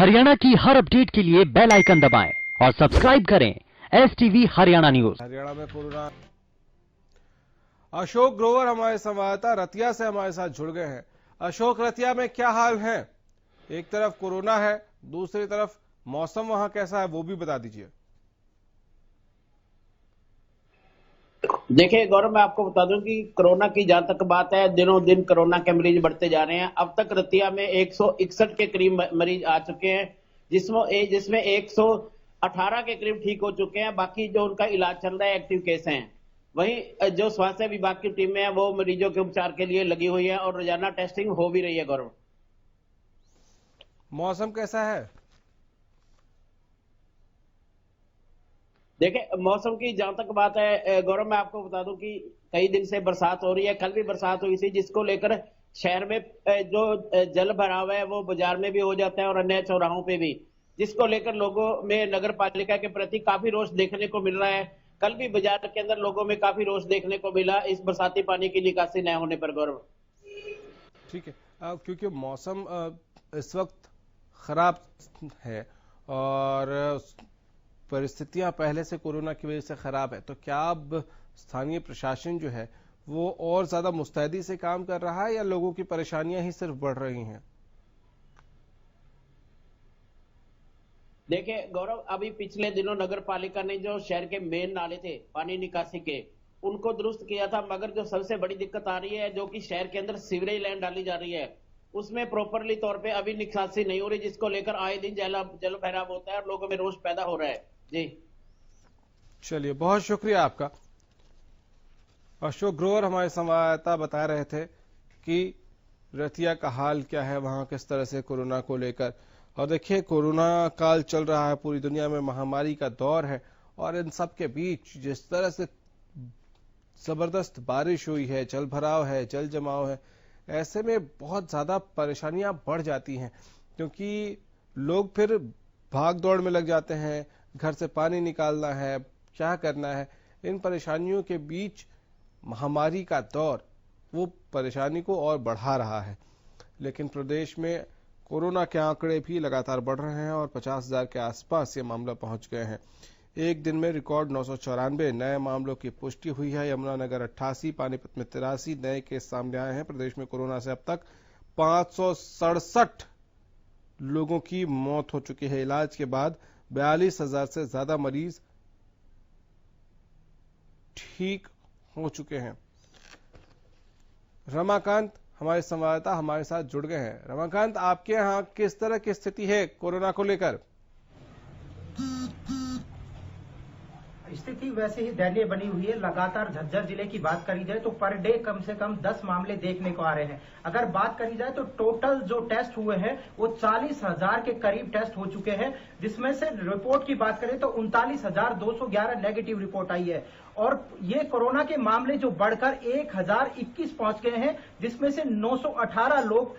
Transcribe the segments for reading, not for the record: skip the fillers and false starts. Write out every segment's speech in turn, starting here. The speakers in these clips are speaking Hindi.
हरियाणा की हर अपडेट के लिए बेल आइकन दबाएं और सब्सक्राइब करें STV हरियाणा न्यूज। हरियाणा में कोरोना। अशोक ग्रोवर हमारे संवाददाता रतिया से हमारे साथ जुड़ गए हैं। अशोक, रतिया में क्या हाल है? एक तरफ कोरोना है, दूसरी तरफ मौसम वहां कैसा है वो भी बता दीजिए। देखिए गौरव, मैं आपको बता दूं कि कोरोना की जहां तक बात है, दिनों दिन कोरोना के मरीज बढ़ते जा रहे हैं। अब तक रतिया में 161 के करीब मरीज आ चुके हैं, जिसमें 118 के करीब ठीक हो चुके हैं। बाकी जो उनका इलाज चल रहा है, एक्टिव केस हैं। वहीं जो स्वास्थ्य विभाग की टीम है वो मरीजों के उपचार के लिए लगी हुई है और रोजाना टेस्टिंग हो भी रही है। गौरव, मौसम कैसा है? देखिए मौसम की जहां तक बात है गौरव, मैं आपको बता दूं कि कई दिन से बरसात हो रही है। कल भी बरसात हुई थी, जिसको लेकर शहर में जो जल भराव है वो बाजार में भी हो जाता है और अन्य चौराहों पे भी, जिसको लेकर लोगों में नगर पालिका के प्रति काफी रोष देखने को मिल रहा है। कल भी बाजार के अंदर लोगों में काफी रोष देखने को मिला इस बरसाती पानी की निकासी न होने पर। गौरव, ठीक है, क्योंकि मौसम इस वक्त खराब है और परिस्थितियां पहले से कोरोना की वजह से खराब है, तो क्या अब स्थानीय प्रशासन जो है वो और ज्यादा मुस्तैदी से काम कर रहा है या लोगों की परेशानियां ही सिर्फ बढ़ रही हैं? देखिए गौरव, अभी पिछले दिनों नगर पालिका ने जो शहर के मेन नाले थे पानी निकासी के, उनको दुरुस्त किया था। मगर जो सबसे बड़ी दिक्कत आ रही है, जो कि शहर के अंदर सीवरेज लाइन डाली जा रही है, उसमें प्रॉपरली तौर पे अभी निकासी नहीं हो रही, जिसको लेकर आए दिन जल भराव होता है और लोगों में रोष पैदा हो रहा है। जी चलिए, बहुत शुक्रिया आपका। अशोक ग्रोवर हमारे संवाददाता बता रहे थे कि रतिया का हाल क्या है, वहां किस तरह से कोरोना को लेकर। और देखिए, कोरोना काल चल रहा है, पूरी दुनिया में महामारी का दौर है और इन सब के बीच जिस तरह से जबरदस्त बारिश हुई है, जल भराव है, जल जमाव है, ऐसे में बहुत ज्यादा परेशानियां बढ़ जाती हैं, क्योंकि लोग फिर भाग दौड़ में लग जाते हैं। घर से पानी निकालना है, क्या करना है, इन परेशानियों के बीच महामारी का दौर वो परेशानी को और बढ़ा रहा है। लेकिन प्रदेश में कोरोना के आंकड़े भी लगातार बढ़ रहे हैं और 50,000 के आसपास ये मामला पहुंच गए हैं। एक दिन में रिकॉर्ड 994 नए मामलों की पुष्टि हुई है। यमुनानगर 88, पानीपत में 83 नए केस सामने आए हैं। प्रदेश में कोरोना से अब तक 567 लोगों की मौत हो चुकी है। इलाज के बाद 42,000 से ज्यादा मरीज ठीक हो चुके हैं। रमाकांत हमारे संवाददाता हमारे साथ जुड़ गए हैं। रमाकांत, आपके यहां किस तरह की स्थिति है कोरोना को लेकर? स्थिति वैसे ही दयनीय बनी हुई है। लगातार झज्जर जिले की बात करी जाए तो पर डे कम से कम 10 मामले देखने को आ रहे हैं। अगर बात करी जाए तो टोटल जो टेस्ट हुए हैं वो 40,000 के करीब टेस्ट हो चुके हैं, जिसमें से रिपोर्ट की बात करें तो 39,211 नेगेटिव रिपोर्ट आई है। और ये कोरोना के मामले जो बढ़कर 1,021 पहुंच गए हैं, जिसमें से 918 लोग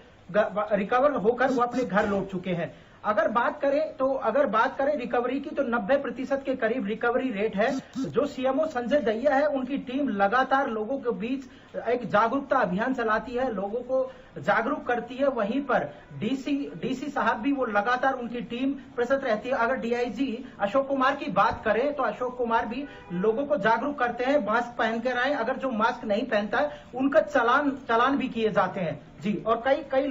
रिकवर होकर वो अपने घर लौट चुके हैं। अगर बात करें रिकवरी की तो 90% के करीब रिकवरी रेट है। जो सीएमओ संजय दहिया है, उनकी टीम लगातार लोगों के बीच एक जागरूकता अभियान चलाती है, लोगों को जागरूक करती है। वहीं पर डीसी साहब भी वो लगातार उनकी टीम प्रस्तुत रहती है। अगर डीआईजी अशोक कुमार की बात करें तो अशोक कुमार भी लोगों को जागरूक करते हैं, मास्क पहन कर आए। अगर जो मास्क नहीं पहनता है उनका चालान भी किए जाते हैं। जी, और कई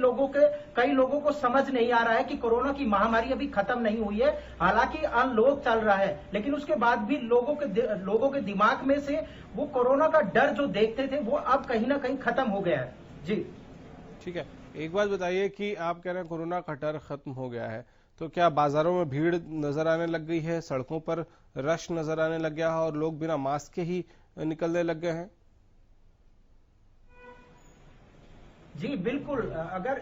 लोगों को समझ नहीं आ रहा है कि कोरोना की महामारी अभी खत्म नहीं हुई है। हालांकि अनलॉक चल रहा है, लेकिन उसके बाद भी लोगों के दिमाग में से वो कोरोना का डर जो देखते थे वो अब कहीं ना कहीं खत्म हो गया है। जी ठीक है, एक बात बताइए कि आप कह रहे हैं कोरोना का डर खत्म हो गया है, तो क्या बाजारों में भीड़ नजर आने लग गई है, सड़कों पर रश नजर आने लग गया है और लोग बिना मास्क के ही निकलने लग गए हैं? जी बिल्कुल।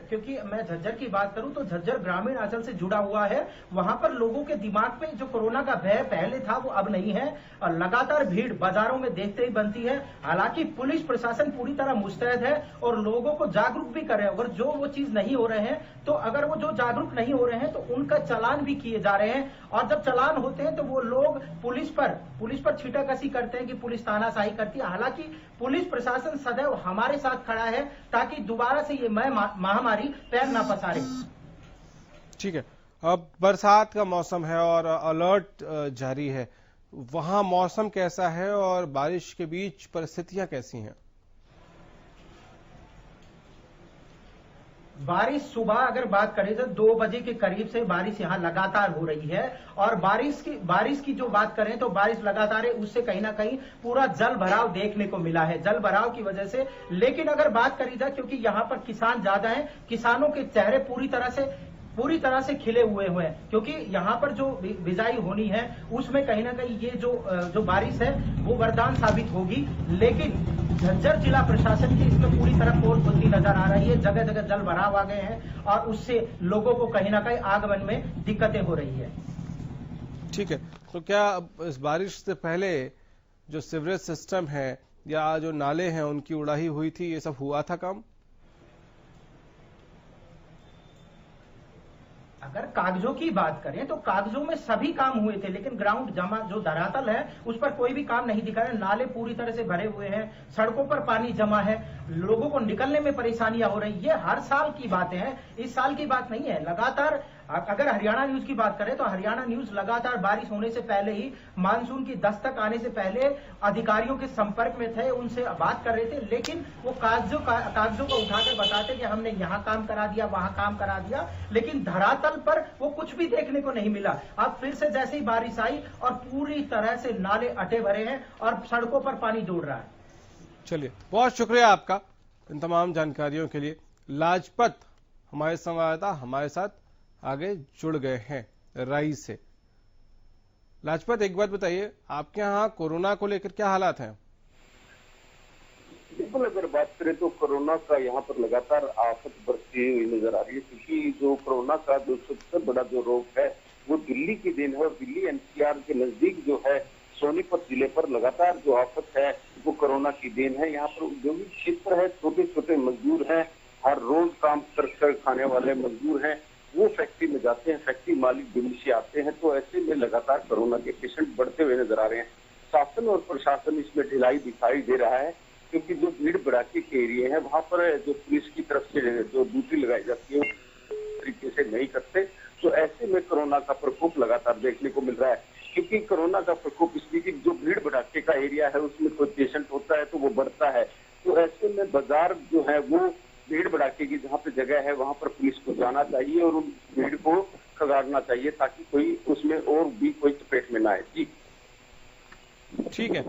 क्योंकि मैं झज्जर की बात करूं तो झज्जर ग्रामीण अंचल से जुड़ा हुआ है। वहां पर लोगों के दिमाग में जो कोरोना का भय पहले था वो अब नहीं है और लगातार भीड़ बाजारों में देखते ही बनती है। हालांकि पुलिस प्रशासन पूरी तरह मुस्तैद है और लोगों को जागरूक भी कर रहे हैं। अगर जो वो चीज नहीं हो रहे हैं तो अगर वो जो जागरूक नहीं हो रहे हैं तो उनका चालान भी किए जा रहे हैं। और जब चालान होते हैं तो वो लोग पुलिस पर छीटाकशी करते हैं कि पुलिस तानाशाही करती है। हालांकि पुलिस प्रशासन सदैव हमारे साथ खड़ा है ताकि दोबारा से ये महामारी पैर ना पसारे। ठीक है, अब बरसात का मौसम है और अलर्ट जारी है, वहां मौसम कैसा है और बारिश के बीच परिस्थितियां कैसी हैं? बारिश सुबह अगर बात करें तो 2 बजे के करीब से बारिश यहाँ लगातार हो रही है। और बारिश की जो बात करें तो बारिश लगातार है, उससे कहीं ना कहीं पूरा जल भराव देखने को मिला है, जल भराव की वजह से। लेकिन अगर बात करी जाए, क्योंकि यहाँ पर किसान ज्यादा हैं, किसानों के चेहरे पूरी तरह से खिले हुए हैं, क्योंकि यहाँ पर जो बिजाई होनी है उसमें कहीं ना कहीं ये जो बारिश है वो वरदान साबित होगी। लेकिन झज्जर जिला प्रशासन की इसमें पूरी तरह पोल खुलती नजर आ रही है, जगह जगह जल भराव आ गए हैं और उससे लोगों को कहीं ना कहीं आगमन में दिक्कतें हो रही है। ठीक है, तो क्या इस बारिश से पहले जो सीवरेज सिस्टम है या जो नाले हैं उनकी उड़ाही हुई थी, ये सब हुआ था काम? अगर कागजों की बात करें तो कागजों में सभी काम हुए थे, लेकिन ग्राउंड जमा जो धरातल है उस पर कोई भी काम नहीं दिखा है। नाले पूरी तरह से भरे हुए हैं, सड़कों पर पानी जमा है, लोगों को निकलने में परेशानियां हो रही है। ये हर साल की बातें हैं, इस साल की बात नहीं है। लगातार अगर हरियाणा न्यूज की बात करें तो हरियाणा न्यूज लगातार बारिश होने से पहले ही, मानसून की दस्तक आने से पहले अधिकारियों के संपर्क में थे, उनसे बात कर रहे थे, लेकिन वो कागजों को उठाकर बताते कि हमने यहाँ काम करा दिया, वहां काम करा दिया, लेकिन धरातल पर वो कुछ भी देखने को नहीं मिला। अब फिर से जैसे ही बारिश आई और पूरी तरह से नाले अटे भरे हैं और सड़कों पर पानी दौड़ रहा है। चलिए, बहुत शुक्रिया आपका इन तमाम जानकारियों के लिए। लाजपत हमारे संवाददाता हमारे साथ आगे जुड़ गए हैं राई से। लाजपत, एक बात बताइए, आपके यहाँ कोरोना को लेकर क्या हालात हैं? बिल्कुल, अगर बात करें तो कोरोना का यहाँ पर लगातार आफत बरसती हुई नजर आ रही है, क्योंकि जो कोरोना का जो सबसे बड़ा जो रोग है वो दिल्ली की देन है और दिल्ली एनसीआर के नजदीक जो है सोनीपत जिले पर लगातार जो आफत है वो कोरोना की देन है। यहाँ पर औद्योगिक क्षेत्र है, छोटे छोटे मजदूर हैं, हर रोज काम कर खाने वाले मजदूर हैं, वो फैक्ट्री में जाते हैं, फैक्ट्री मालिक दिल्ली से आते हैं, तो ऐसे में लगातार कोरोना के पेशेंट बढ़ते हुए नजर आ रहे हैं। शासन और प्रशासन इसमें ढिलाई दिखाई दे रहा है, क्योंकि जो भीड़ भड़ाके के एरिया है वहां पर जो पुलिस की तरफ से जो ड्यूटी लगाई जाती है तरीके से नहीं करते, तो ऐसे में कोरोना का प्रकोप लगातार देखने को मिल रहा है। क्योंकि कोरोना का प्रकोप इसलिए कि जो भीड़ भड़ाके का एरिया है उसमें कोई पेशेंट होता है तो वो बढ़ता है, तो ऐसे में बाजार जो है वो भीड़ भड़ाके की जहाँ पे जगह है वहां पर पुलिस को जाना चाहिए और उन भीड़ को खगाड़ना चाहिए, ताकि कोई उसमें और भी कोई चपेट में ना आए। जी ठीक है,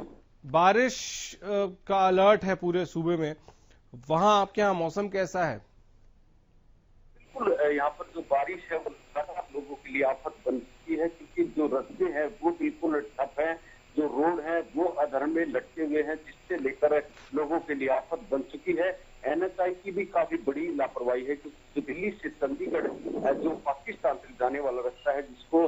बारिश का अलर्ट है पूरे सूबे में, वहां आपके यहाँ मौसम कैसा है? बिल्कुल, यहाँ पर जो बारिश है वो लगातार लोगों के लिए आफत बन चुकी है, क्योंकि जो रास्ते हैं वो बिल्कुल ठप है, जो रोड है वो अधर में लटके हुए हैं, जिससे लेकर लोगों के लिए आफत बन चुकी है। एनएचआई की भी काफी बड़ी लापरवाही है, क्योंकि दिल्ली से चंडीगढ़ जो पाकिस्तान से जाने वाला रास्ता है जिसको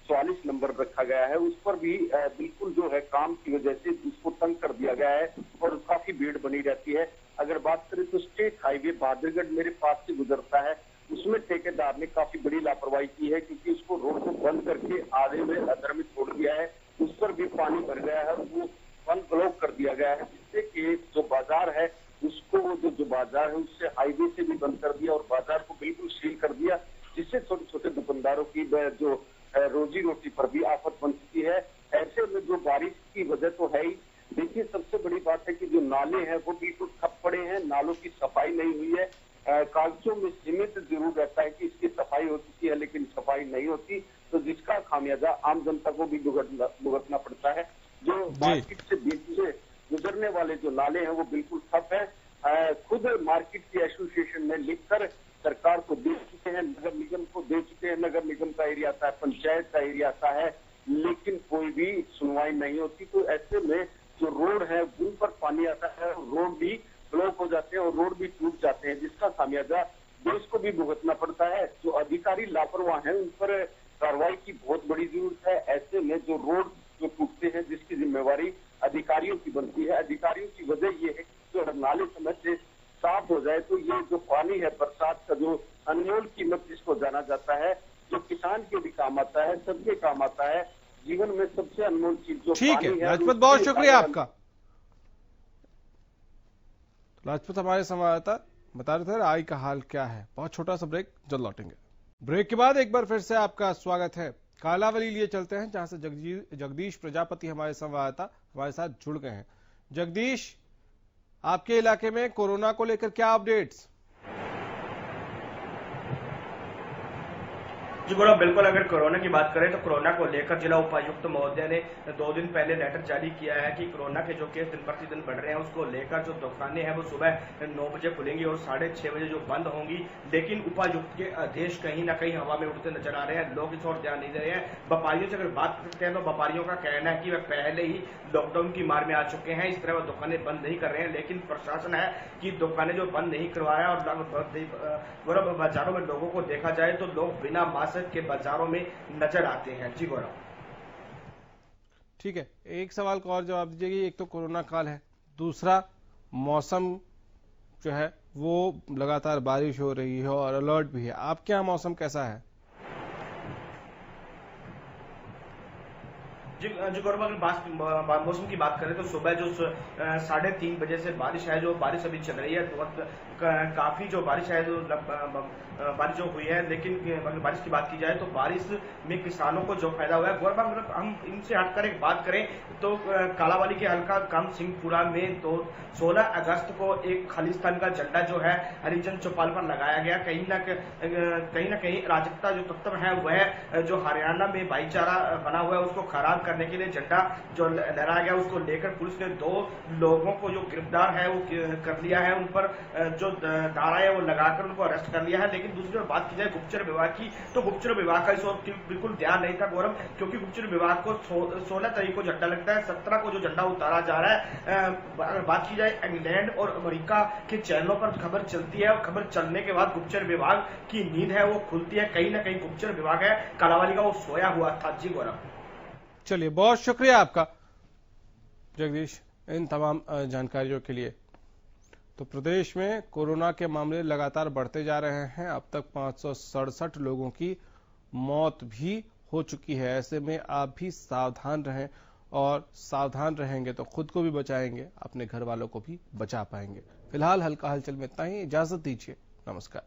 44 नंबर रखा गया है, उस पर भी बिल्कुल जो है काम की वजह से उसको तंग कर दिया गया है और काफी भीड़ बनी रहती है। अगर बात करें तो स्टेट हाईवे बहादुरगढ़ मेरे पास से गुजरता है, उसमें ठेकेदार ने काफी बड़ी लापरवाही की है, क्योंकि उसको रोड को बंद करके आधे में अधर में छोड़ दिया है, उस पर भी पानी भर गया है, वो बंद ब्लॉक कर दिया गया है, जिससे कि जो बाजार है उसको जो बाजार है उससे हाईवे से भी बंद कर दिया और बाजार को बिल्कुल सील कर दिया, जिससे छोटे छोटे दुकानदारों की जो रोजी रोटी पर भी आफत बन चुकी है। ऐसे में जो बारिश की वजह तो है ही, देखिए सबसे बड़ी बात है कि जो नाले हैं वो बिल्कुल ठप पड़े हैं, नालों की सफाई नहीं हुई है। कागजों में सीमित जरूर रहता है कि इसकी सफाई हो चुकी है, लेकिन सफाई नहीं होती, तो जिसका खामियाजा आम जनता को भी भुगतना पड़ता है। जो मार्केट से बीच से गुजरने वाले जो नाले हैं वो बिल्कुल ठप है। खुद मार्केट की एसोसिएशन ने लिखकर सरकार को दे चुके हैं, नगर निगम को दे चुके हैं, नगर निगम का एरिया आता है, पंचायत का एरिया आता है, लेकिन कोई भी सुनवाई नहीं होती। तो ऐसे में जो रोड है उन पर पानी आता है, रोड भी ब्लॉक हो जाते हैं और रोड भी टूट जाते हैं, जिसका खामियाजा देश को भी भुगतना पड़ता है। जो अधिकारी लापरवाह हैं उन पर कार्रवाई की बहुत बड़ी जरूरत है। ऐसे में जो रोड जो टूटते हैं जिसकी जिम्मेवारी अधिकारियों की बनती है, अधिकारियों की वजह ये है कि जो नाले समय से साफ हो जाए तो ये जो पानी है बरसात का, जो अनमोल कीमत जिसको जाना जाता है, जो किसान के भी काम आता है, सबके काम आता है, जीवन में सबसे अनमोल चीज जो ठीक है। लाजपत, बहुत शुक्रिया आपका। लाजपत हमारे संवाददाता बता रहे थे राई का हाल क्या है। बहुत छोटा सा ब्रेक, जल्द लौटेंगे। ब्रेक के बाद एक बार फिर से आपका स्वागत है। कालावली लिए चलते हैं, जहां से जगदीश प्रजापति हमारे संवाददाता हमारे साथ जुड़ गए हैं। जगदीश, आपके इलाके में कोरोना को लेकर क्या अपडेट्स? जी गौरव, बिल्कुल अगर कोरोना की बात करें तो कोरोना को लेकर जिला उपायुक्त महोदय ने 2 दिन पहले लेटर जारी किया है कि कोरोना के जो केस दिन प्रतिदिन बढ़ रहे हैं उसको लेकर जो दुकानें हैं वो सुबह 9 बजे खुलेंगी और 6:30 बजे जो बंद होंगी। लेकिन उपायुक्त के आदेश कहीं ना कहीं हवा में उड़ते नजर आ रहे हैं, लोग इस ओर ध्यान नहीं दे रहे हैं। व्यापारियों से अगर बात करते हैं तो व्यापारियों का कहना है कि वे पहले ही लॉकडाउन की मार में आ चुके हैं, इस तरह वो दुकानें बंद नहीं कर रहे हैं। लेकिन प्रशासन है कि दुकानें जो बंद नहीं करवाया और बाजारों में लोगों को देखा जाए तो लोग बिना मास्क के बाजारों में नजर आते हैं। जी गौरव, ठीक है, एक सवाल का और जवाब दीजिएगा। एक तो कोरोना काल है, दूसरा मौसम जो है वो लगातार बारिश हो रही है और अलर्ट भी है। आपके यहाँ मौसम कैसा है? जी गौरव, अगर मौसम की बात करें तो सुबह जो 3:30 बजे से बारिश है, जो बारिश अभी चल रही है तो काफी जो बारिश है जो बारिश जो हुई है। लेकिन अगर बारिश की बात की जाए तो बारिश में किसानों को जो फायदा हुआ है गौरव, अगर हम इनसे हटकर एक बात करें तो कालावाली के हल्का कम सिंहपुरा में तो 16 अगस्त को एक खालिस्तान का झंडा जो है हरिचंद चौपाल पर लगाया गया। कहीं ना कहीं अराजकता जो तत्व है वह जो हरियाणा में भाईचारा बना हुआ है उसको खराब करने के लिए झंडा जो लहराया गया, उसको लेकर पुलिस ने 2 लोगों को जो गिरफ्तार है वो कर लिया है। उन पर जो धारा है वो लगाकर उनको अरेस्ट कर लिया है। लेकिन दूसरी ओर बात की जाए गुप्तचर विभाग की तो गुप्तचर विभाग का इस ओर बिल्कुल ध्यान नहीं था गौरव, क्योंकि गुप्तचर विभाग को 16 तारीख को झंडा लगता है, 17 को जो झंडा उतारा जा रहा है। अगर बात की जाए इंग्लैंड और अमेरिका के चैनलों पर खबर चलती है और खबर चलने के बाद गुप्तचर विभाग की नींद है वो खुलती है। कहीं ना कहीं गुप्तचर विभाग है कालावाली का वो सोया हुआ था। जी गौरव, चलिए, बहुत शुक्रिया आपका जगदीश इन तमाम जानकारियों के लिए। तो प्रदेश में कोरोना के मामले लगातार बढ़ते जा रहे हैं। अब तक 567 लोगों की मौत भी हो चुकी है। ऐसे में आप भी सावधान रहें, और सावधान रहेंगे तो खुद को भी बचाएंगे, अपने घर वालों को भी बचा पाएंगे। फिलहाल हल्का हलचल में इतना ही। इजाजत दीजिए, नमस्कार।